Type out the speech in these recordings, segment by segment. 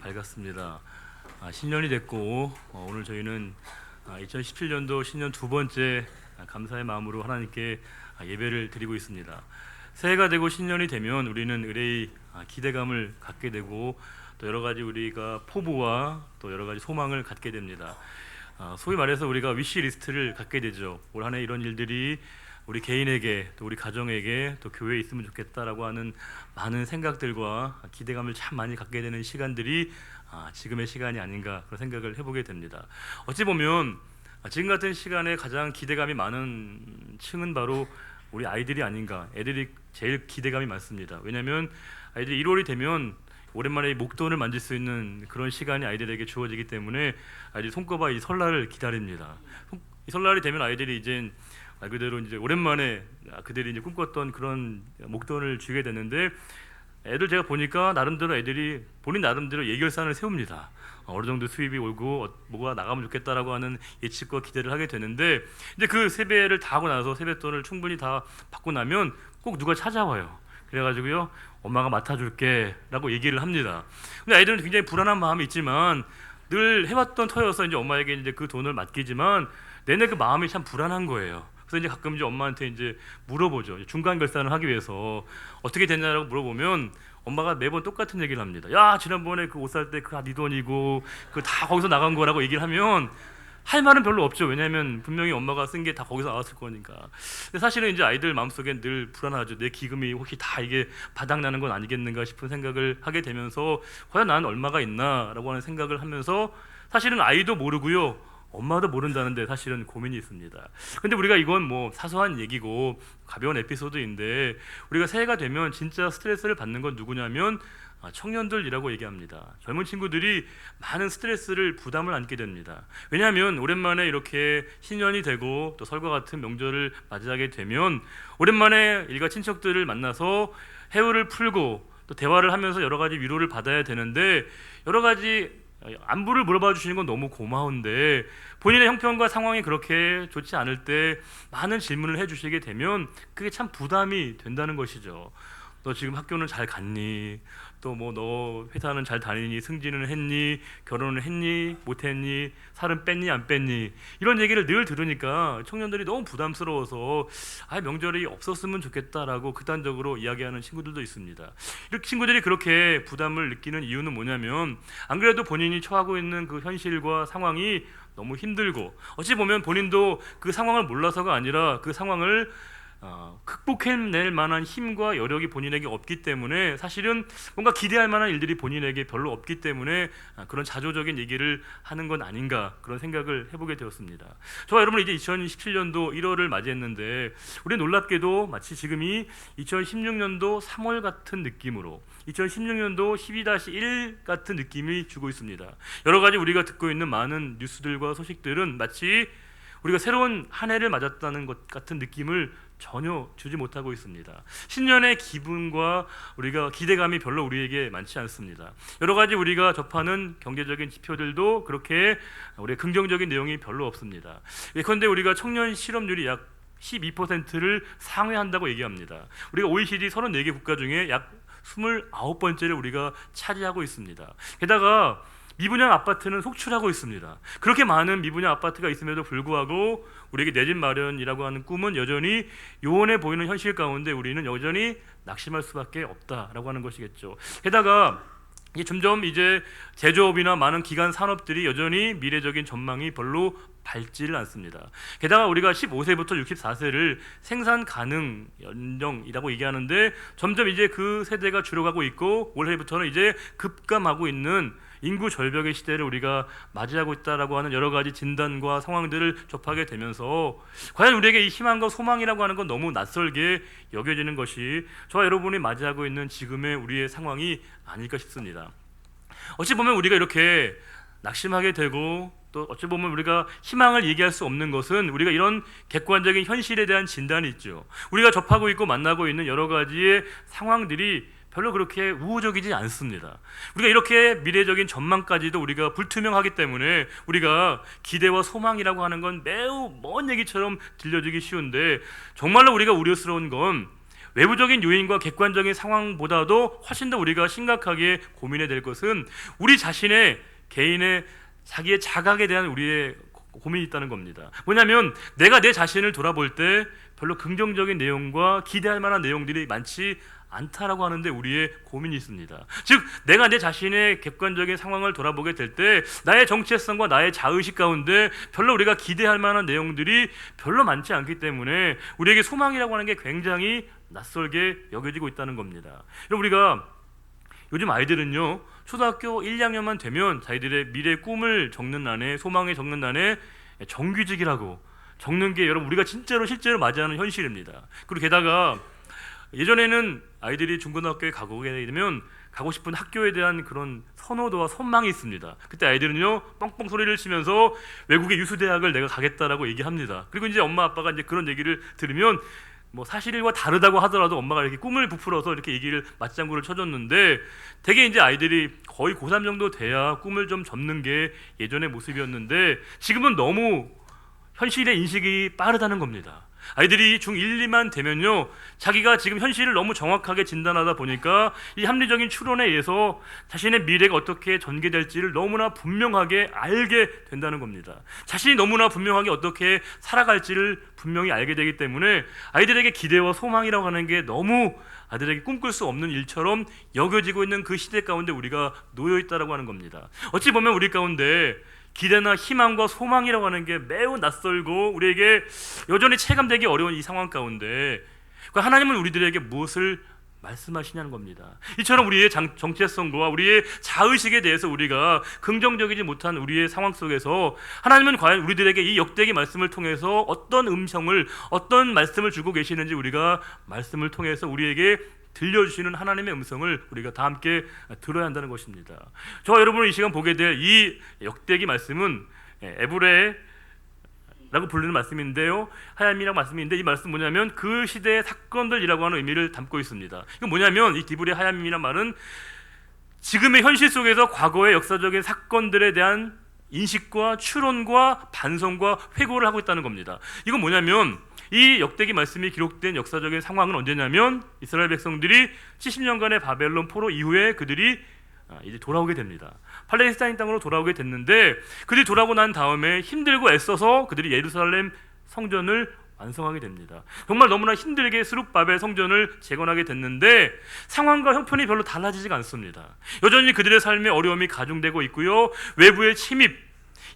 밝았습니다. 신년이 됐고 오늘 저희는 2017년도 신년 두 번째 감사의 마음으로 하나님께 예배를 드리고 있습니다. 새해가 되고 신년이 되면 우리는 의뢰의 기대감을 갖게 되고 또 여러 가지 우리가 포부와 또 여러 가지 소망을 갖게 됩니다. 소위 말해서 우리가 위시 리스트를 갖게 되죠. 올 한 해 이런 일들이 우리 개인에게 또 우리 가정에게 또 교회에 있으면 좋겠다라고 하는 많은 생각들과 기대감을 참 많이 갖게 되는 시간들이 지금의 시간이 아닌가 그런 생각을 해보게 됩니다. 어찌 보면 지금 같은 시간에 가장 기대감이 많은 층은 바로 우리 아이들이 아닌가. 애들이 제일 기대감이 많습니다. 왜냐하면 아이들이 1월이 되면 오랜만에 목돈을 만질 수 있는 그런 시간이 아이들에게 주어지기 때문에 아이들이 손꼽아 이 설날을 기다립니다. 이 설날이 되면 아이들이 이제 말 그대로 이제 오랜만에 그들이 이제 꿈꿨던 그런 목돈을 주게 되는데, 애들 제가 보니까 나름대로 애들이 본인 나름대로 예결산을 세웁니다. 어느 정도 수입이 오고 뭐가 나가면 좋겠다라고 하는 예측과 기대를 하게 되는데, 이제 그 세배를 다 하고 나서 세뱃돈을 충분히 다 받고 나면 꼭 누가 찾아와요. 그래가지고요, 엄마가 맡아줄게라고 얘기를 합니다. 근데 아이들은 굉장히 불안한 마음이 있지만 늘 해왔던 터여서 이제 엄마에게 이제 그 돈을 맡기지만 내내 그 마음이 참 불안한 거예요. 그래서 이제 가끔 이제 엄마한테 이제 물어보죠. 중간 결산을 하기 위해서 어떻게 됐냐라고 물어보면 엄마가 매번 똑같은 얘기를 합니다. 야, 지난번에 그 옷 살 때 그 네 돈이고 그 다 거기서 나간 거라고 얘기를 하면 할 말은 별로 없죠. 왜냐하면 분명히 엄마가 쓴 게 다 거기서 나왔을 거니까. 근데 사실은 이제 아이들 마음속엔 늘 불안하죠. 내 기금이 혹시 다 이게 바닥나는 건 아니겠는가 싶은 생각을 하게 되면서 과연 나는 얼마가 있나라고 하는 생각을 하면서 사실은 아이도 모르고요, 엄마도 모른다는데 사실은 고민이 있습니다. 근데 우리가 이건 뭐 사소한 얘기고 가벼운 에피소드인데, 우리가 새해가 되면 진짜 스트레스를 받는 건 누구냐면 청년들이라고 얘기합니다. 젊은 친구들이 많은 스트레스를 부담을 안게 됩니다. 왜냐하면 오랜만에 이렇게 신년이 되고 또 설과 같은 명절을 맞이하게 되면 오랜만에 일가 친척들을 만나서 해울을 풀고 또 대화를 하면서 여러 가지 위로를 받아야 되는데, 여러 가지 안부를 물어봐 주시는 건 너무 고마운데 본인의 형편과 상황이 그렇게 좋지 않을 때 많은 질문을 해주시게 되면 그게 참 부담이 된다는 것이죠. 너 지금 학교는 잘 갔니? 또 뭐 너 회사는 잘 다니니? 승진은 했니? 결혼을 했니? 못했니? 살은 뺐니? 안 뺐니? 이런 얘기를 늘 들으니까 청년들이 너무 부담스러워서 명절이 없었으면 좋겠다라고 극단적으로 이야기하는 친구들도 있습니다. 이렇게 친구들이 그렇게 부담을 느끼는 이유는 뭐냐면, 안 그래도 본인이 처하고 있는 그 현실과 상황이 너무 힘들고 어찌 보면 본인도 그 상황을 몰라서가 아니라 그 상황을 극복해낼 만한 힘과 여력이 본인에게 없기 때문에 사실은 뭔가 기대할 만한 일들이 본인에게 별로 없기 때문에 그런 자조적인 얘기를 하는 건 아닌가 그런 생각을 해보게 되었습니다. 저와 여러분 이제 2017년도 1월을 맞이했는데, 우리 놀랍게도 마치 지금이 2016년도 3월 같은 느낌으로 2016년도 12-1 같은 느낌이 주고 있습니다. 여러 가지 우리가 듣고 있는 많은 뉴스들과 소식들은 마치 우리가 새로운 한 해를 맞았다는 것 같은 느낌을 전혀 주지 못하고 있습니다. 신년의 기분과 우리가 기대감이 별로 우리에게 많지 않습니다. 여러 가지 우리가 접하는 경제적인 지표들도 그렇게 우리의 긍정적인 내용이 별로 없습니다. 예컨대 우리가 청년 실업률이 약 12%를 상회한다고 얘기합니다. 우리가 OECD 34개 국가 중에 약 29번째를 우리가 차지하고 있습니다. 게다가 미분양 아파트는 속출하고 있습니다. 그렇게 많은 미분양 아파트가 있음에도 불구하고 우리에게 내 집 마련이라고 하는 꿈은 여전히 요원해 보이는 현실 가운데 우리는 여전히 낙심할 수밖에 없다라고 하는 것이겠죠. 게다가 점점 이제 제조업이나 많은 기간 산업들이 여전히 미래적인 전망이 별로 밝지를 않습니다. 게다가 우리가 15세부터 64세를 생산 가능 연령이라고 얘기하는데 점점 이제 그 세대가 줄어가고 있고 올해부터는 이제 급감하고 있는 인구 절벽의 시대를 우리가 맞이하고 있다라고 하는 여러 가지 진단과 상황들을 접하게 되면서 과연 우리에게 이 희망과 소망이라고 하는 건 너무 낯설게 여겨지는 것이 저와 여러분이 맞이하고 있는 지금의 우리의 상황이 아닐까 싶습니다. 어찌 보면 우리가 이렇게 낙심하게 되고 또 어찌 보면 우리가 희망을 얘기할 수 없는 것은 우리가 이런 객관적인 현실에 대한 진단이 있죠. 우리가 접하고 있고 만나고 있는 여러 가지의 상황들이 별로 그렇게 우호적이지 않습니다. 우리가 이렇게 미래적인 전망까지도 우리가 불투명하기 때문에 우리가 기대와 소망이라고 하는 건 매우 먼 얘기처럼 들려지기 쉬운데, 정말로 우리가 우려스러운 건 외부적인 요인과 객관적인 상황보다도 훨씬 더 우리가 심각하게 고민해야 될 것은 우리 자신의 개인의 자기의 자각에 대한 우리의 고민이 있다는 겁니다. 뭐냐면 내가 내 자신을 돌아볼 때 별로 긍정적인 내용과 기대할 만한 내용들이 많지 않다라고 하는데 우리의 고민이 있습니다. 즉 내가 내 자신의 객관적인 상황을 돌아보게 될 때 나의 정체성과 나의 자의식 가운데 별로 우리가 기대할 만한 내용들이 별로 많지 않기 때문에 우리에게 소망이라고 하는 게 굉장히 낯설게 여겨지고 있다는 겁니다. 여러분 우리가 요즘 아이들은요 초등학교 1, 2학년만 되면 자기들의 미래 꿈을 적는 란에 소망에 적는 란에 정규직이라고 적는 게 여러분 우리가 실제로 맞이하는 현실입니다. 그리고 게다가 예전에는 아이들이 중고등학교에 가게 되면 가고 싶은 학교에 대한 그런 선호도와 선망이 있습니다. 그때 아이들은요 뻥뻥 소리를 치면서 외국의 유수대학을 내가 가겠다라고 얘기합니다. 그리고 이제 엄마 아빠가 이제 그런 얘기를 들으면 뭐 사실과 다르다고 하더라도 엄마가 이렇게 꿈을 부풀어서 이렇게 얘기를 맞장구를 쳐줬는데 되게 이제 아이들이 거의 고3 정도 돼야 꿈을 좀 접는 게 예전의 모습이었는데 지금은 너무 현실의 인식이 빠르다는 겁니다. 아이들이 중1, 2만 되면요 자기가 지금 현실을 너무 정확하게 진단하다 보니까 이 합리적인 추론에 의해서 자신의 미래가 어떻게 전개될지를 너무나 분명하게 알게 된다는 겁니다. 자신이 너무나 분명하게 어떻게 살아갈지를 분명히 알게 되기 때문에 아이들에게 기대와 소망이라고 하는 게 너무 아이들에게 꿈꿀 수 없는 일처럼 여겨지고 있는 그 시대 가운데 우리가 놓여 있다라고 하는 겁니다. 어찌 보면 우리 가운데 기대나 희망과 소망이라고 하는 게 매우 낯설고 우리에게 여전히 체감되기 어려운 이 상황 가운데 하나님은 우리들에게 무엇을 말씀하시냐는 겁니다. 이처럼 우리의 정체성과 우리의 자의식에 대해서 우리가 긍정적이지 못한 우리의 상황 속에서 하나님은 과연 우리들에게 이 역대기 말씀을 통해서 어떤 말씀을 주고 계시는지 우리가 말씀을 통해서 우리에게 들려주시는 하나님의 음성을 우리가 다 함께 들어야 한다는 것입니다. 저와 여러분은 이 시간 보게 될 이 역대기 말씀은 에브레라고 부르는 말씀인데요 하야미라고 말씀인데 이 말씀 뭐냐면 그 시대의 사건들이라고 하는 의미를 담고 있습니다. 이건 뭐냐면 이 디브리 하야미라는 말은 지금의 현실 속에서 과거의 역사적인 사건들에 대한 인식과 추론과 반성과 회고를 하고 있다는 겁니다. 이건 뭐냐면 이 역대기 말씀이 기록된 역사적인 상황은 언제냐면 이스라엘 백성들이 70년간의 바벨론 포로 이후에 그들이 이제 돌아오게 됩니다. 팔레스타인 땅으로 돌아오게 됐는데 그들이 돌아오고 난 다음에 힘들고 애써서 그들이 예루살렘 성전을 완성하게 됩니다. 정말 너무나 힘들게 스룹바벨 성전을 재건하게 됐는데 상황과 형편이 별로 달라지지가 않습니다. 여전히 그들의 삶에 어려움이 가중되고 있고요 외부의 침입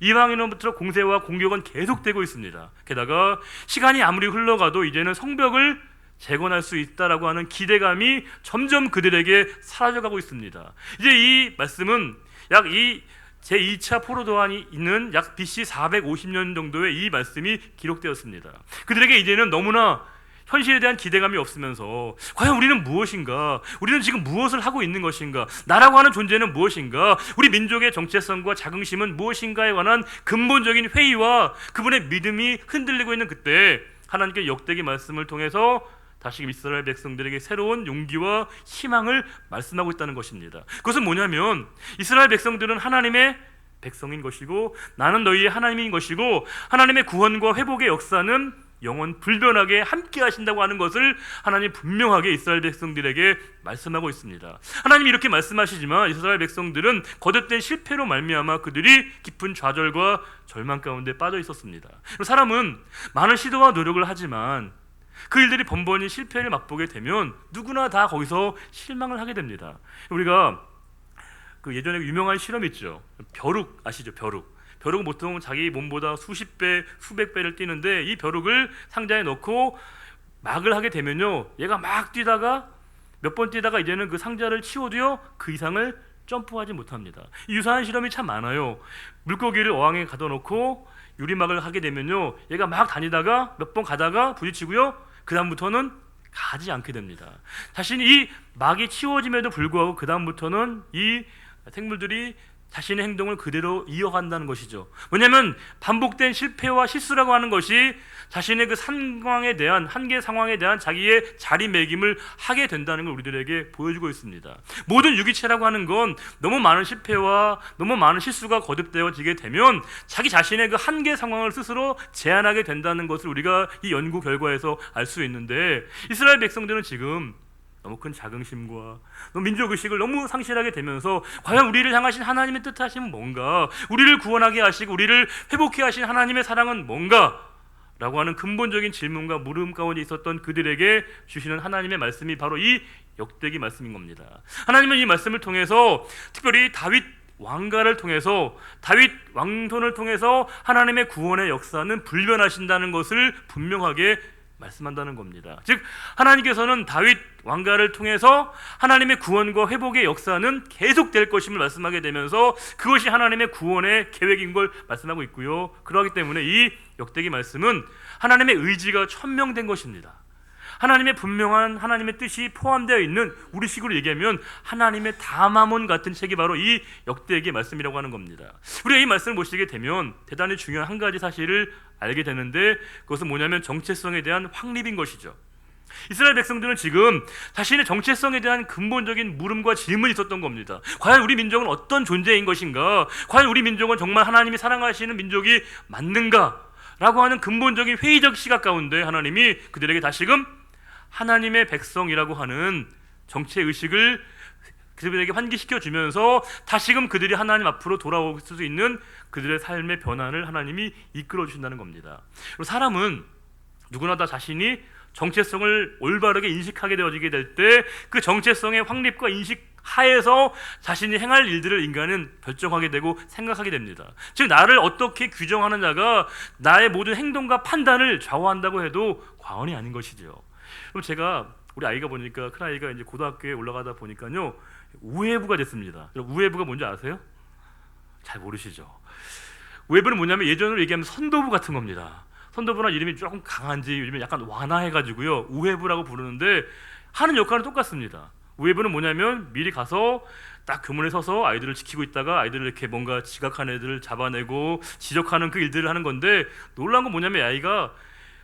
이방인으로부터 공세와 공격은 계속되고 있습니다. 게다가 시간이 아무리 흘러가도 이제는 성벽을 재건할 수 있다라고 하는 기대감이 점점 그들에게 사라져가고 있습니다. 이제 이 말씀은 약 이 제2차 포로도안이 있는 약 BC 450년 정도의 이 말씀이 기록되었습니다. 그들에게 이제는 너무나 현실에 대한 기대감이 없으면서 과연 우리는 무엇인가? 우리는 지금 무엇을 하고 있는 것인가? 나라고 하는 존재는 무엇인가? 우리 민족의 정체성과 자긍심은 무엇인가에 관한 근본적인 회의와 그분의 믿음이 흔들리고 있는 그때 하나님께 역대기 말씀을 통해서 다시 이스라엘 백성들에게 새로운 용기와 희망을 말씀하고 있다는 것입니다. 그것은 뭐냐면 이스라엘 백성들은 하나님의 백성인 것이고 나는 너희의 하나님인 것이고 하나님의 구원과 회복의 역사는 영원 불변하게 함께 하신다고 하는 것을 하나님 분명하게 이스라엘 백성들에게 말씀하고 있습니다. 하나님이 이렇게 말씀하시지만 이스라엘 백성들은 거듭된 실패로 말미암아 그들이 깊은 좌절과 절망 가운데 빠져 있었습니다. 사람은 많은 시도와 노력을 하지만 그 일들이 번번이 실패를 맛보게 되면 누구나 다 거기서 실망을 하게 됩니다. 우리가 그 예전에 유명한 실험 있죠. 벼룩 아시죠? 벼룩은 보통 자기 몸보다 수십 배, 수백 배를 뛰는데 이 벼룩을 상자에 넣고 막을 하게 되면요 얘가 막 뛰다가 몇 번 뛰다가 이제는 그 상자를 치워도요 그 이상을 점프하지 못합니다. 이 유사한 실험이 참 많아요. 물고기를 어항에 가둬놓고 유리막을 하게 되면요 얘가 막 다니다가 몇 번 가다가 부딪히고요 그 다음부터는 가지 않게 됩니다. 자신이 이 막이 치워짐에도 불구하고 그 다음부터는 이 생물들이 자신의 행동을 그대로 이어간다는 것이죠. 뭐냐면 반복된 실패와 실수라고 하는 것이 자신의 그 상황에 대한 한계 상황에 대한 자기의 자리매김을 하게 된다는 걸 우리들에게 보여주고 있습니다. 모든 유기체라고 하는 건 너무 많은 실패와 너무 많은 실수가 거듭되어지게 되면 자기 자신의 그 한계 상황을 스스로 제한하게 된다는 것을 우리가 이 연구 결과에서 알 수 있는데, 이스라엘 백성들은 지금 너무 큰 자긍심과 민족의식을 너무 상실하게 되면서 과연 우리를 향하신 하나님의 뜻하심은 뭔가, 우리를 구원하게 하시고 우리를 회복해 하신 하나님의 사랑은 뭔가 라고 하는 근본적인 질문과 물음 가운데 있었던 그들에게 주시는 하나님의 말씀이 바로 이 역대기 말씀인 겁니다. 하나님은 이 말씀을 통해서 특별히 다윗 왕가를 통해서, 다윗 왕손을 통해서 하나님의 구원의 역사는 불변하신다는 것을 분명하게 말씀한다는 겁니다. 즉 하나님께서는 다윗 왕가를 통해서 하나님의 구원과 회복의 역사는 계속될 것임을 말씀하게 되면서 그것이 하나님의 구원의 계획인 걸 말씀하고 있고요. 그렇기 때문에 이 역대기 말씀은 하나님의 의지가 천명된 것입니다. 하나님의 분명한 하나님의 뜻이 포함되어 있는, 우리식으로 얘기하면 하나님의 담화문 같은 책이 바로 이 역대기 말씀이라고 하는 겁니다. 우리가 이 말씀을 보시게 되면 대단히 중요한 한 가지 사실을 알게 되는데, 그것은 뭐냐면 정체성에 대한 확립인 것이죠. 이스라엘 백성들은 지금 자신의 정체성에 대한 근본적인 물음과 질문이 있었던 겁니다. 과연 우리 민족은 어떤 존재인 것인가? 과연 우리 민족은 정말 하나님이 사랑하시는 민족이 맞는가? 라고 하는 근본적인 회의적 시각 가운데 하나님이 그들에게 다시금 하나님의 백성이라고 하는 정체의식을 그들에게 환기시켜 주면서 다시금 그들이 하나님 앞으로 돌아올 수 있는 그들의 삶의 변화를 하나님이 이끌어 주신다는 겁니다. 그리고 사람은 누구나 다 자신이 정체성을 올바르게 인식하게 되어지게 될 때 그 정체성의 확립과 인식 하에서 자신이 행할 일들을 인간은 결정하게 되고 생각하게 됩니다. 즉 나를 어떻게 규정하느냐가 나의 모든 행동과 판단을 좌우한다고 해도 과언이 아닌 것이죠. 그럼 제가 우리 아이가 보니까, 큰 아이가 이제 고등학교에 올라가다 보니까요 우회부가 됐습니다. 우회부가 뭔지 아세요? 잘 모르시죠? 우회부는 뭐냐면 예전으로 얘기하면 선도부 같은 겁니다. 선도부나 이름이 조금 강한지 요즘에 약간 완화해가지고요 우회부라고 부르는데 하는 역할은 똑같습니다. 우회부는 뭐냐면 미리 가서 딱 교문에 서서 아이들을 지키고 있다가 아이들을 이렇게 뭔가 지각한 애들을 잡아내고 지적하는 그 일들을 하는 건데, 놀라운 건 뭐냐면 아이가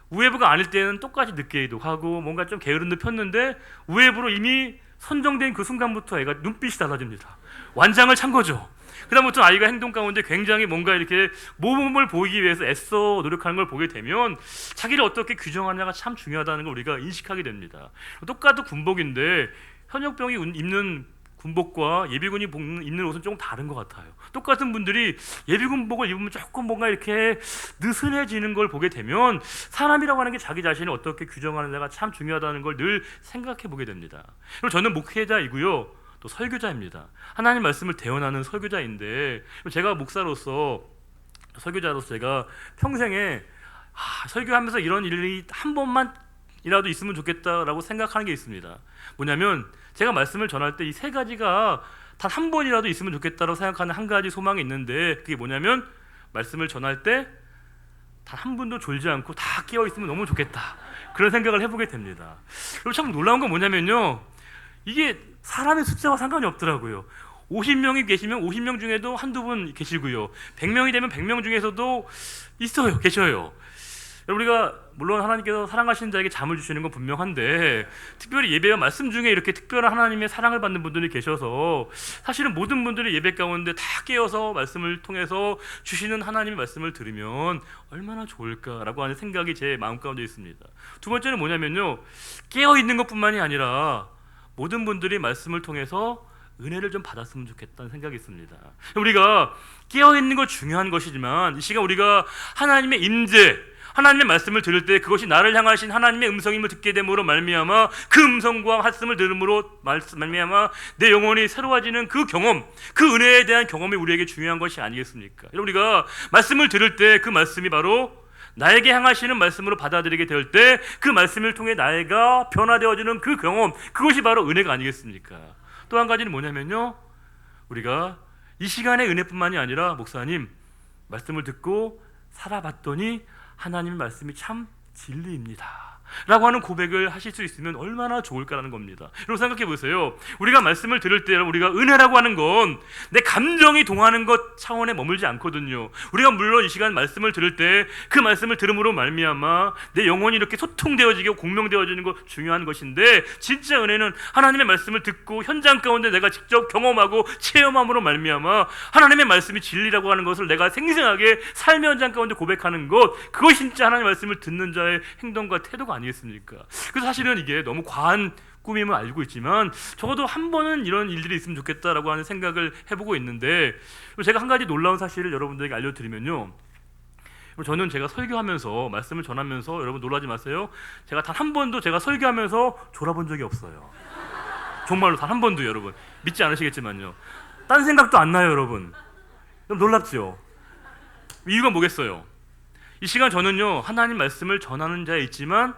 우회부가 아닐 때는 똑같이 늦게도 하고 뭔가 좀 게으른 듯 폈는데 우회부로 이미 선정된 그 순간부터 애가 눈빛이 달라집니다. 완장을 찬 거죠. 그다음부터 아이가 행동 가운데 굉장히 뭔가 이렇게 모범을 보이기 위해서 애써 노력하는 걸 보게 되면 자기를 어떻게 규정하냐가 참 중요하다는 걸 우리가 인식하게 됩니다. 똑같은 군복인데 현역병이 입는 군복과 예비군이 입는 옷은 조금 다른 것 같아요. 똑같은 분들이 예비군복을 입으면 조금 뭔가 이렇게 느슨해지는 걸 보게 되면 사람이라고 하는 게 자기 자신을 어떻게 규정하느냐가 참 중요하다는 걸 늘 생각해 보게 됩니다. 그리고 저는 목회자이고요 또 설교자입니다. 하나님 말씀을 대언하는 설교자인데, 제가 목사로서 설교자로서 제가 평생에 설교하면서 이런 일이 한 번만이라도 있으면 좋겠다라고 생각하는 게 있습니다. 뭐냐면 제가 말씀을 전할 때 이 세 가지가 단 한 번이라도 있으면 좋겠다라고 생각하는 한 가지 소망이 있는데, 그게 뭐냐면 말씀을 전할 때 단 한 분도 졸지 않고 다 깨어 있으면 너무 좋겠다, 그런 생각을 해보게 됩니다. 그리고 참 놀라운 건 뭐냐면요 이게 사람의 숫자와 상관이 없더라고요. 50명이 계시면 50명 중에도 한두 분 계시고요 100명이 되면 100명 중에서도 계셔요. 우리가 물론 하나님께서 사랑하시는 자에게 잠을 주시는 건 분명한데, 특별히 예배와 말씀 중에 이렇게 특별한 하나님의 사랑을 받는 분들이 계셔서 사실은 모든 분들이 예배 가운데 다 깨어서 말씀을 통해서 주시는 하나님의 말씀을 들으면 얼마나 좋을까라고 하는 생각이 제 마음 가운데 있습니다. 두 번째는 뭐냐면요 깨어있는 것뿐만이 아니라 모든 분들이 말씀을 통해서 은혜를 좀 받았으면 좋겠다는 생각이 있습니다. 우리가 깨어있는 거 중요한 것이지만 이 시간 우리가 하나님의 임재, 하나님의 말씀을 들을 때 그것이 나를 향하신 하나님의 음성임을 듣게 됨으로 말미암아 그 음성과 말씀을 들음으로 말미암아 내 영혼이 새로워지는 그 경험, 그 은혜에 대한 경험이 우리에게 중요한 것이 아니겠습니까? 우리가 말씀을 들을 때 그 말씀이 바로 나에게 향하시는 말씀으로 받아들이게 될 때 그 말씀을 통해 나가 변화되어지는 그 경험, 그것이 바로 은혜가 아니겠습니까? 또 한 가지는 뭐냐면요 우리가 이 시간의 은혜뿐만이 아니라 목사님 말씀을 듣고 살아봤더니 하나님의 말씀이 참 진리입니다, 라고 하는 고백을 하실 수 있으면 얼마나 좋을까라는 겁니다. 여러분 생각해 보세요. 우리가 말씀을 들을 때 우리가 은혜라고 하는 건 내 감정이 동하는 것 차원에 머물지 않거든요. 우리가 물론 이 시간 말씀을 들을 때 그 말씀을 들음으로 말미암아 내 영혼이 이렇게 소통되어지고 공명되어지는 것 중요한 것인데, 진짜 은혜는 하나님의 말씀을 듣고 현장 가운데 내가 직접 경험하고 체험함으로 말미암아 하나님의 말씀이 진리라고 하는 것을 내가 생생하게 삶의 현장 가운데 고백하는 것, 그것이 진짜 하나님의 말씀을 듣는 자의 행동과 태도가 아니겠습니까? 그래서 사실은 이게 너무 과한 꿈임을 알고 있지만 적어도 한 번은 이런 일들이 있으면 좋겠다라고 하는 생각을 해보고 있는데, 제가 한 가지 놀라운 사실을 여러분들에게 알려드리면요, 저는 제가 설교하면서 말씀을 전하면서, 여러분 놀라지 마세요, 제가 단 한 번도 제가 설교하면서 졸아본 적이 없어요. 정말로 단 한 번도. 여러분 믿지 않으시겠지만요, 딴 생각도 안 나요. 여러분 놀랍죠? 이유가 뭐겠어요? 이 시간 저는요, 하나님 말씀을 전하는 자에 있지만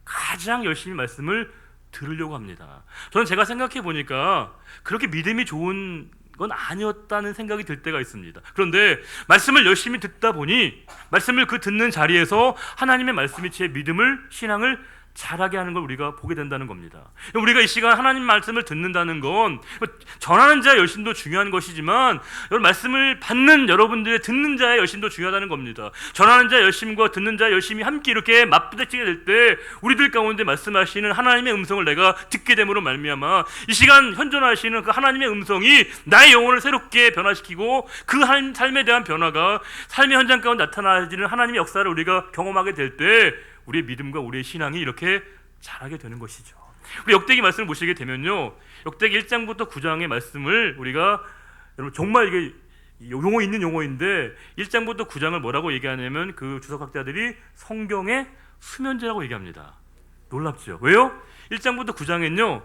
가장 열심히 말씀을 들으려고 합니다. 저는 제가 생각해 보니까 그렇게 믿음이 좋은 건 아니었다는 생각이 들 때가 있습니다. 그런데 말씀을 열심히 듣다 보니 말씀을 그 듣는 자리에서 하나님의 말씀이 제 믿음을, 신앙을 자라게 하는 걸 우리가 보게 된다는 겁니다. 우리가 이 시간 하나님 말씀을 듣는다는 건 전하는 자의 열심도 중요한 것이지만, 여러분 말씀을 받는 여러분들의 듣는 자의 열심도 중요하다는 겁니다. 전하는 자의 열심과 듣는 자의 열심이 함께 이렇게 맞부딪히게 될 때 우리들 가운데 말씀하시는 하나님의 음성을 내가 듣게 됨으로 말미암아 이 시간 현존하시는 그 하나님의 음성이 나의 영혼을 새롭게 변화시키고 그 삶에 대한 변화가 삶의 현장 가운데 나타나지는 하나님의 역사를 우리가 경험하게 될 때 우리의 믿음과 우리의 신앙이 이렇게 자라게 되는 것이죠. 우리 역대기 말씀을 보시게 되면요, 역대기 1장부터 9장의 말씀을 우리가, 여러분 정말 이게 용어 있는 용어인데 1장부터 9장을 뭐라고 얘기하냐면 그 주석학자들이 성경의 수면제라고 얘기합니다. 놀랍죠? 왜요? 1장부터 9장엔요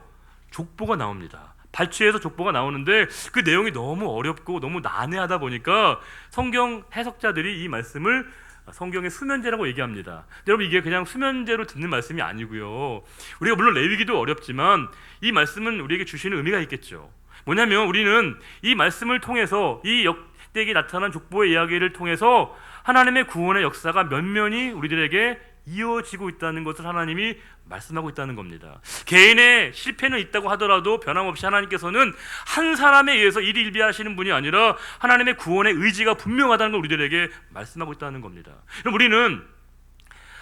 족보가 나옵니다. 발췌해서 족보가 나오는데 그 내용이 너무 어렵고 너무 난해하다 보니까 성경 해석자들이 이 말씀을 성경의 수면제라고 얘기합니다. 여러분 이게 그냥 수면제로 듣는 말씀이 아니고요, 우리가 물론 레위기도 어렵지만 이 말씀은 우리에게 주시는 의미가 있겠죠. 뭐냐면 우리는 이 말씀을 통해서, 이 역대기에 나타난 족보의 이야기를 통해서 하나님의 구원의 역사가 면면히 우리들에게 이어지고 있다는 것을 하나님이 말씀하고 있다는 겁니다. 개인의 실패는 있다고 하더라도 변함없이 하나님께서는 한 사람에 의해서 일일비하시는 분이 아니라 하나님의 구원의 의지가 분명하다는 걸 우리들에게 말씀하고 있다는 겁니다. 그럼 우리는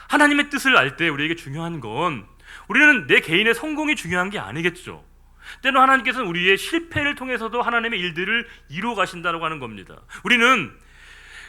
하나님의 뜻을 알 때 우리에게 중요한 건, 우리는 내 개인의 성공이 중요한 게 아니겠죠. 때로 하나님께서는 우리의 실패를 통해서도 하나님의 일들을 이루어 가신다고 하는 겁니다. 우리는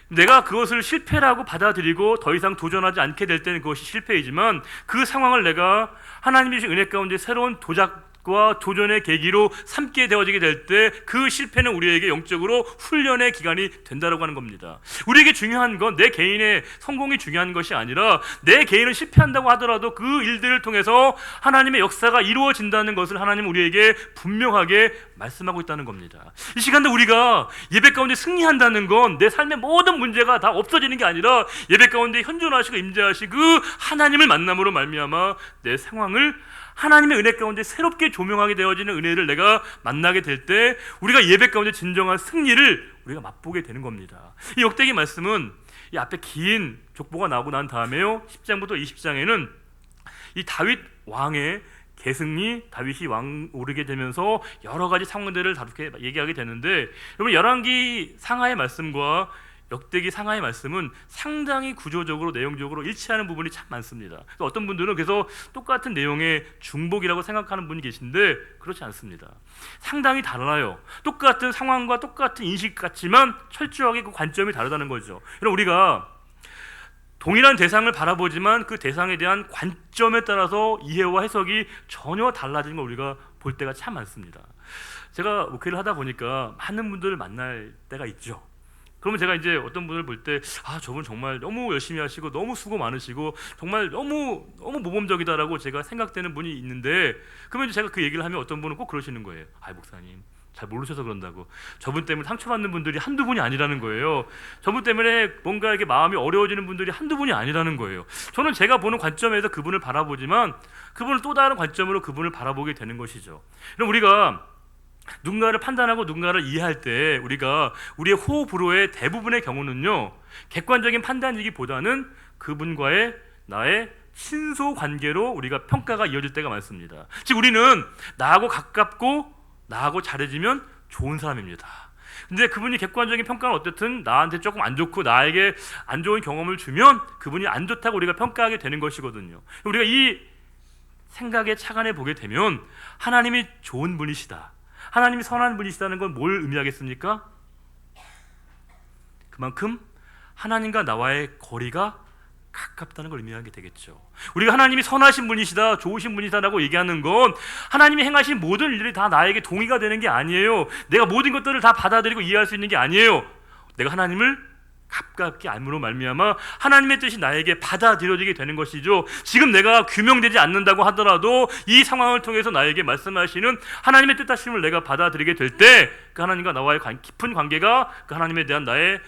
내가 그것을 실패라고 받아들이고 더 이상 도전하지 않게 될 때는 그것이 실패이지만, 그 상황을 내가 하나님의 은혜 가운데 새로운 도작과 도전의 계기로 삼게 되어지게 될 때 그 실패는 우리에게 영적으로 훈련의 기간이 된다고 하는 겁니다. 우리에게 중요한 건 내 개인의 성공이 중요한 것이 아니라, 내 개인은 실패한다고 하더라도 그 일들을 통해서 하나님의 역사가 이루어진다는 것을 하나님은 우리에게 분명하게 말씀하고 있다는 겁니다. 이 시간도 우리가 예배 가운데 승리한다는 건 내 삶의 모든 문제가 다 없어지는 게 아니라 예배 가운데 현존하시고 임재하시고 그 하나님을 만남으로 말미암아 내 상황을 하나님의 은혜 가운데 새롭게 조명하게 되어지는 은혜를 내가 만나게 될 때 우리가 예배 가운데 진정한 승리를 우리가 맛보게 되는 겁니다. 이 역대기 말씀은 이 앞에 긴 족보가 나오고 난 다음에요, 10장부터 20장에는 이 다윗 왕의 계승이, 다윗이 왕 오르게 되면서 여러 가지 상황들을 다루게 얘기하게 되는데, 여러분 열왕기 상하의 말씀과 역대기 상하의 말씀은 상당히 구조적으로 내용적으로 일치하는 부분이 참 많습니다. 어떤 분들은 그래서 똑같은 내용의 중복이라고 생각하는 분이 계신데 그렇지 않습니다. 상당히 달라요. 똑같은 상황과 똑같은 인식 같지만 철저하게 그 관점이 다르다는 거죠. 여러분 우리가 동일한 대상을 바라보지만 그 대상에 대한 관점에 따라서 이해와 해석이 전혀 달라지는 걸 우리가 볼 때가 참 많습니다. 제가 목회를 하다 보니까 많은 분들을 만날 때가 있죠. 그러면 제가 이제 어떤 분을 볼 때 저분 정말 너무 열심히 하시고 너무 수고 많으시고 정말 너무 모범적이다라고 제가 생각되는 분이 있는데, 그러면 제가 그 얘기를 하면 어떤 분은 꼭 그러시는 거예요. 목사님 잘 모르셔서 그런다고. 저분 때문에 상처받는 분들이 한두 분이 아니라는 거예요. 저분 때문에 뭔가 이렇게 마음이 어려워지는 분들이 한두 분이 아니라는 거예요. 저는 제가 보는 관점에서 그분을 바라보지만 그분은 또 다른 관점으로 그분을 바라보게 되는 것이죠. 그럼 우리가 누군가를 판단하고 누군가를 이해할 때 우리가 우리의 호불호의 대부분의 경우는요, 객관적인 판단이기보다는 그분과의 나의 친소 관계로 우리가 평가가 이어질 때가 많습니다. 즉 우리는 나하고 가깝고 나하고 잘해지면 좋은 사람입니다. 근데 그분이 객관적인 평가는 어쨌든 나한테 조금 안 좋고 나에게 안 좋은 경험을 주면 그분이 안 좋다고 우리가 평가하게 되는 것이거든요. 우리가 이 생각에 착안해 보게 되면 하나님이 좋은 분이시다, 하나님이 선한 분이시다는 건 뭘 의미하겠습니까? 그만큼 하나님과 나와의 거리가 가깝다는 걸 의미하게 되겠죠. 우리가 하나님이 선하신 분이시다, 좋으신 분이시다라고 얘기하는 건 하나님이 행하신 모든 일들이 다 나에게 동의가 되는 게 아니에요. 내가 모든 것들을 다 받아들이고 이해할 수 있는 게 아니에요. 내가 하나님을 가깝게 알므로 말미암아 하나님의 뜻이 나에게 받아들여지게 되는 것이죠. 지금 내가 규명되지 않는다고 하더라도 이 상황을 통해서 나에게 말씀하시는 하나님의 뜻하심을 내가 받아들이게 될 때 그 하나님과 나와의 깊은 관계가, 그 하나님에 대한 나의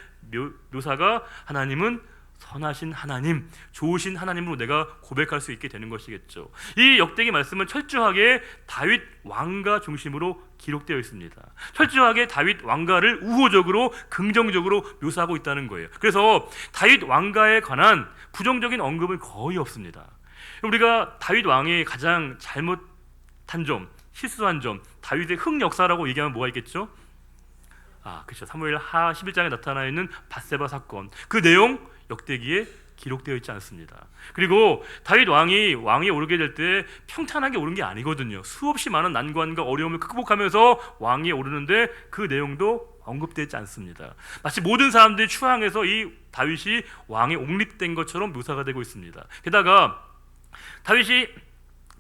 묘사가 하나님은 선하신 하나님, 좋으신 하나님으로 내가 고백할 수 있게 되는 것이겠죠. 이 역대기 말씀은 철저하게 다윗 왕가 중심으로 기록되어 있습니다. 철저하게 다윗 왕가를 우호적으로 긍정적으로 묘사하고 있다는 거예요. 그래서 다윗 왕가에 관한 부정적인 언급은 거의 없습니다. 우리가 다윗 왕이 가장 잘못한 점, 실수한 점, 다윗의 흑역사라고 얘기하면 뭐가 있겠죠? 그렇죠. 사무엘 하 11장에 나타나 있는 밧세바 사건, 그 내용 역대기에 기록되어 있지 않습니다. 그리고 다윗 왕이 오르게 될 때 평탄하게 오른 게 아니거든요. 수없이 많은 난관과 어려움을 극복하면서 왕위에 오르는데 그 내용도 언급되지 않습니다. 마치 모든 사람들이 추앙해서 이 다윗이 왕에 옹립된 것처럼 묘사가 되고 있습니다. 게다가 다윗이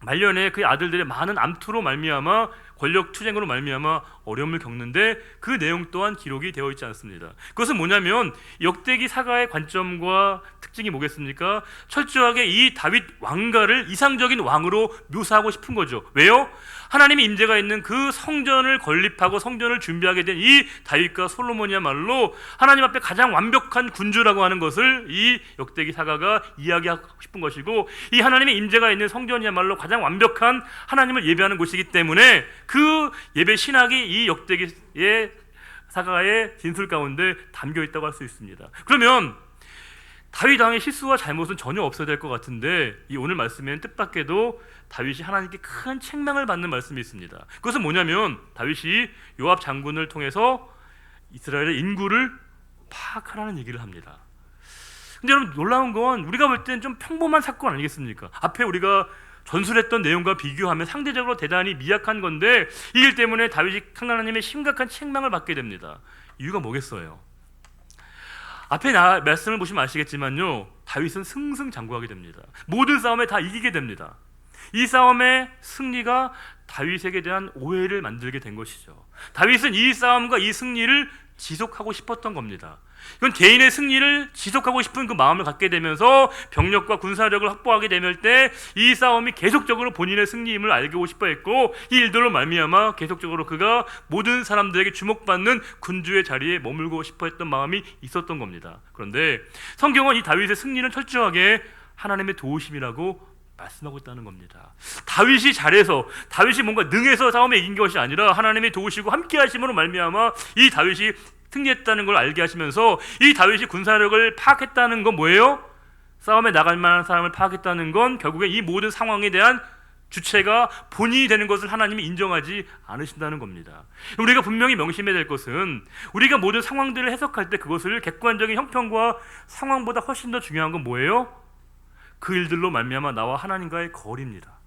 말년에 그의 아들들의 많은 암투로 말미암아, 권력 투쟁으로 말미암아 어려움을 겪는데 그 내용 또한 기록이 되어 있지 않습니다. 그것은 뭐냐면 역대기 사가의 관점과 특징이 뭐겠습니까? 철저하게 이 다윗 왕가를 이상적인 왕으로 묘사하고 싶은 거죠. 왜요? 하나님의 임재가 있는 그 성전을 건립하고 성전을 준비하게 된 이 다윗과 솔로몬이야말로 하나님 앞에 가장 완벽한 군주라고 하는 것을 이 역대기 사가가 이야기하고 싶은 것이고, 이 하나님의 임재가 있는 성전이야말로 가장 완벽한 하나님을 예배하는 곳이기 때문에 그 예배 신학이 이 역대기의 사가의 진술 가운데 담겨 있다고 할 수 있습니다. 그러면 다윗 왕의 실수와 잘못은 전혀 없어야 될 것 같은데, 이 오늘 말씀에는 뜻밖에도 다윗이 하나님께 큰 책망을 받는 말씀이 있습니다. 그것은 뭐냐면 다윗이 요압 장군을 통해서 이스라엘의 인구를 파악하라는 얘기를 합니다. 근데 여러분, 놀라운 건 우리가 볼 때는 좀 평범한 사건 아니겠습니까? 앞에 우리가 전술했던 내용과 비교하면 상대적으로 대단히 미약한 건데, 이 일 때문에 다윗이 하나님의 심각한 책망을 받게 됩니다. 이유가 뭐겠어요? 앞에 말씀을 보시면 아시겠지만요, 다윗은 승승장구하게 됩니다. 모든 싸움에 다 이기게 됩니다. 이 싸움의 승리가 다윗에게 대한 오해를 만들게 된 것이죠. 다윗은 이 싸움과 이 승리를 지속하고 싶었던 겁니다. 이건 개인의 승리를 지속하고 싶은 그 마음을 갖게 되면서 병력과 군사력을 확보하게 되면 때 이 싸움이 계속적으로 본인의 승리임을 알고 싶어 했고, 이 일들로 말미암아 계속적으로 그가 모든 사람들에게 주목받는 군주의 자리에 머물고 싶어 했던 마음이 있었던 겁니다. 그런데 성경은 이 다윗의 승리는 철저하게 하나님의 도우심이라고 말씀하고 있다는 겁니다. 다윗이 잘해서, 다윗이 뭔가 능해서 싸움에 이긴 것이 아니라 하나님이 도우시고 함께 하심으로 말미암아 이 다윗이 승리했다는 걸 알게 하시면서, 이 다윗이 군사력을 파악했다는 건 뭐예요? 싸움에 나갈 만한 사람을 파악했다는 건 결국에 이 모든 상황에 대한 주체가 본인이 되는 것을 하나님이 인정하지 않으신다는 겁니다. 우리가 분명히 명심해야 될 것은, 우리가 모든 상황들을 해석할 때 그것을 객관적인 형편과 상황보다 훨씬 더 중요한 건 뭐예요? 그 일들로 말미암아 나와 하나님과의 거리입니다.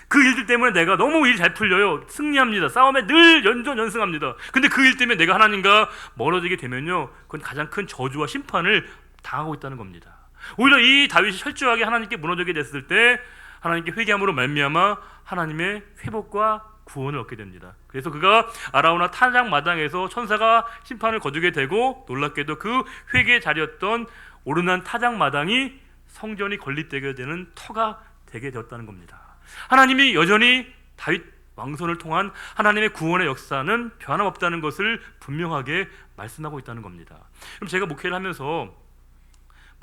그 일들 때문에 내가 너무 일 잘 풀려요. 승리합니다. 싸움에 늘 연전연승합니다. 근데 그 일 때문에 내가 하나님과 멀어지게 되면요, 그건 가장 큰 저주와 심판을 당하고 있다는 겁니다. 오히려 이 다윗이 철저하게 하나님께 무너지게 됐을 때 하나님께 회개함으로 말미암아 하나님의 회복과 구원을 얻게 됩니다. 그래서 그가 아라우나 타작 마당에서 천사가 심판을 거두게 되고, 놀랍게도 그 회개 자리였던 오르난 타작 마당이 성전이 건립되게 되는 터가 되게 되었다는 겁니다. 하나님이 여전히 다윗 왕손을 통한 하나님의 구원의 역사는 변함없다는 것을 분명하게 말씀하고 있다는 겁니다. 그럼 제가 목회를 하면서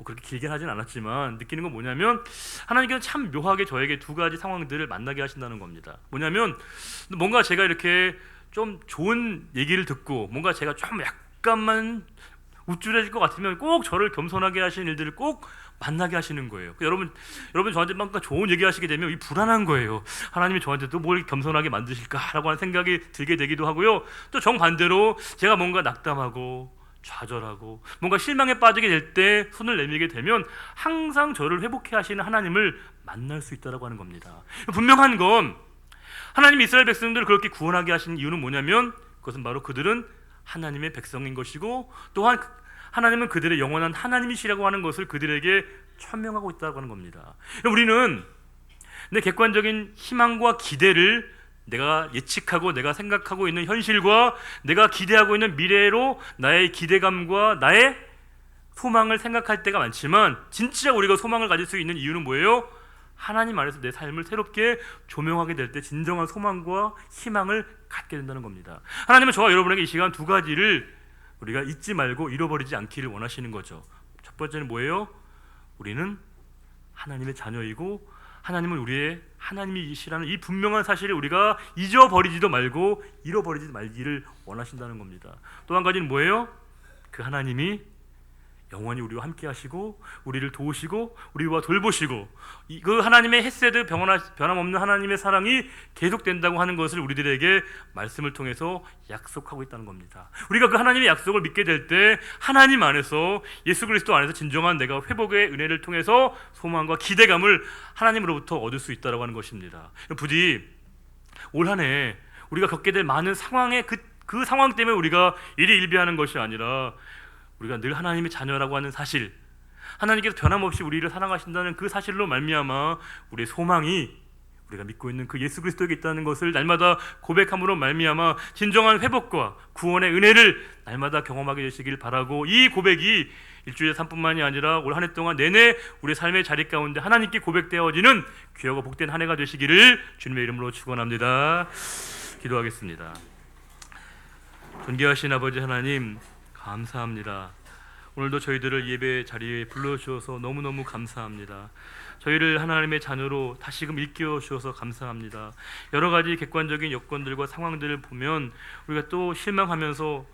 그렇게 길게 하진 않았지만 느끼는 건 뭐냐면, 하나님께서 참 묘하게 저에게 두 가지 상황들을 만나게 하신다는 겁니다. 뭐냐면, 뭔가 제가 이렇게 좀 좋은 얘기를 듣고 뭔가 제가 좀 약간만 우쭐해질 것 같으면 꼭 저를 겸손하게 하시는 일들을 꼭 만나게 하시는 거예요. 여러분 저한테 뭔가 좋은 얘기하시게 되면 이 불안한 거예요. 하나님이 저한테 또 뭘 겸손하게 만드실까라고 하는 생각이 들게 되기도 하고요. 또 정반대로 제가 뭔가 낙담하고 좌절하고 뭔가 실망에 빠지게 될 때 손을 내밀게 되면 항상 저를 회복해 하시는 하나님을 만날 수 있다라고 하는 겁니다. 분명한 건 하나님이 이스라엘 백성들을 그렇게 구원하게 하신 이유는 뭐냐면 그것은 바로 그들은 하나님의 백성인 것이고 또한 하나님은 그들의 영원한 하나님이시라고 하는 것을 그들에게 천명하고 있다고 하는 겁니다. 우리는 내 객관적인 희망과 기대를 내가 예측하고 내가 생각하고 있는 현실과 내가 기대하고 있는 미래로 나의 기대감과 나의 소망을 생각할 때가 많지만 진짜 우리가 소망을 가질 수 있는 이유는 뭐예요? 하나님 안에서 내 삶을 새롭게 조명하게 될 때 진정한 소망과 희망을 갖게 된다는 겁니다. 하나님은 저와 여러분에게 이 시간 두 가지를 우리가 잊지 말고 잃어버리지 않기를 원하시는 거죠. 첫 번째는 뭐예요? 우리는 하나님의 자녀이고 하나님은 우리의 하나님이시라는 이 분명한 사실을 우리가 잊어버리지도 말고 잃어버리지 말기를 원하신다는 겁니다. 또 한 가지는 뭐예요? 그 하나님이 영원히 우리와 함께 하시고 우리를 도우시고 우리와 돌보시고 그 하나님의 헤세드 변함없는 하나님의 사랑이 계속된다고 하는 것을 우리들에게 말씀을 통해서 약속하고 있다는 겁니다. 우리가 그 하나님의 약속을 믿게 될 때 하나님 안에서 예수 그리스도 안에서 진정한 내가 회복의 은혜를 통해서 소망과 기대감을 하나님으로부터 얻을 수 있다고 하는 것입니다. 부디 올 한 해 우리가 겪게 될 많은 상황의 그 상황 때문에 우리가 일희일비하는 것이 아니라 우리가 늘 하나님의 자녀라고 하는 사실, 하나님께서 변함없이 우리를 사랑하신다는 그 사실로 말미암아 우리의 소망이 우리가 믿고 있는 그 예수 그리스도에게 있다는 것을 날마다 고백함으로 말미암아 진정한 회복과 구원의 은혜를 날마다 경험하게 되시길 바라고, 이 고백이 일주일에 3뿐만이 아니라 올 한 해 동안 내내 우리의 삶의 자리 가운데 하나님께 고백되어지는 귀하고 복된 한 해가 되시기를 주님의 이름으로 축원합니다. 기도하겠습니다. 존귀하신 아버지 하나님, 감사합니다. 오늘도 저희들을 예배 자리에 불러주셔서 너무너무 감사합니다. 저희를 하나님의 자녀로 다시금 일깨워 주셔서 감사합니다. 여러 가지 객관적인 여건들과 상황들을 보면 우리가 또 실망하면서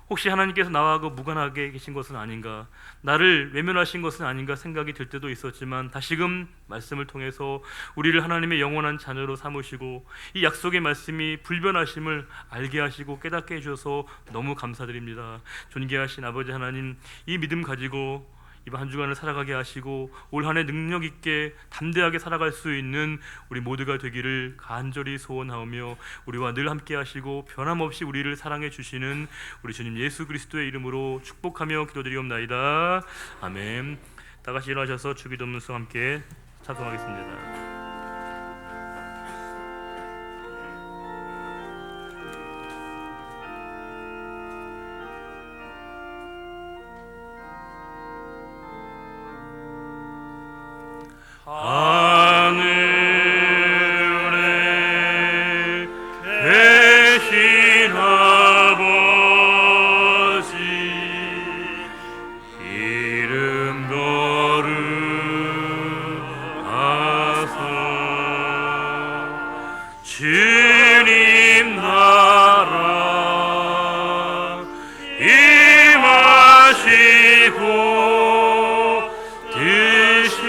혹시 하나님께서 나와 무관하게 계신 것은 아닌가, 나를 외면하신 것은 아닌가 생각이 들 때도 있었지만 다시금 말씀을 통해서 우리를 하나님의 영원한 자녀로 삼으시고 이 약속의 말씀이 불변하심을 알게 하시고 깨닫게 해주셔서 너무 감사드립니다. 존귀하신 아버지 하나님, 이 믿음 가지고 이번 한 주간을 살아가게 하시고 올 한 해 능력 있게 담대하게 살아갈 수 있는 우리 모두가 되기를 간절히 소원하오며 우리와 늘 함께 하시고 변함없이 우리를 사랑해 주시는 우리 주님 예수 그리스도의 이름으로 축복하며 기도드리옵나이다. 아멘. 다 같이 일어나셔서 주기도문서 함께 찬송하겠습니다. 하늘에 계신 아버지, 이름 거룩하사 주님 나라 임하시고 뜻이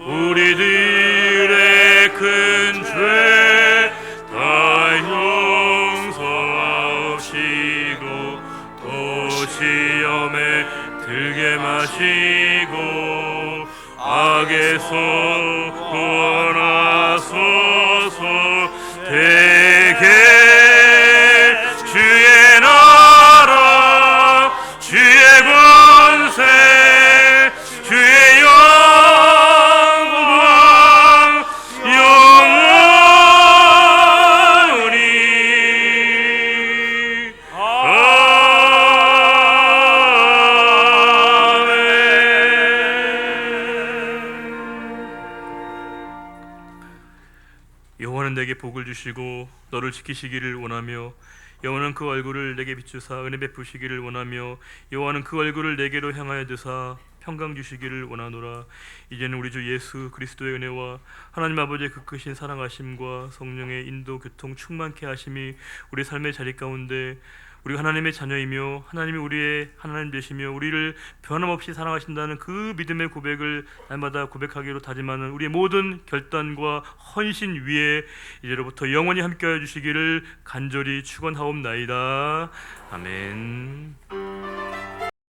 우리들의 큰 죄 다 용서하시고 또 시험에 들게 마시고 악에서 구원하소서. 되게 주의 나라 주의 권세 주의 영광 영원히 아멘. 여호와는 내게 복을 주시고 너를 지키시기를 원하며 여호와는 그 얼굴을 내게 비추사 은혜 베푸시기를 원하며 여호와는 그 얼굴을 내게로 향하여 드사 평강 주시기를 원하노라. 이제는 우리 주 예수 그리스도의 은혜와 하나님 아버지의 그 크신 사랑하심과 성령의 인도 교통 충만케 하심이 우리 삶의 자리 가운데 우리가 하나님의 자녀이며 하나님이 우리의 하나님 되시며 우리를 변함없이 사랑하신다는 그 믿음의 고백을 날마다 고백하기로 다짐하는 우리의 모든 결단과 헌신 위에 이제로부터 영원히 함께하여 주시기를 간절히 축원하옵나이다. 아멘.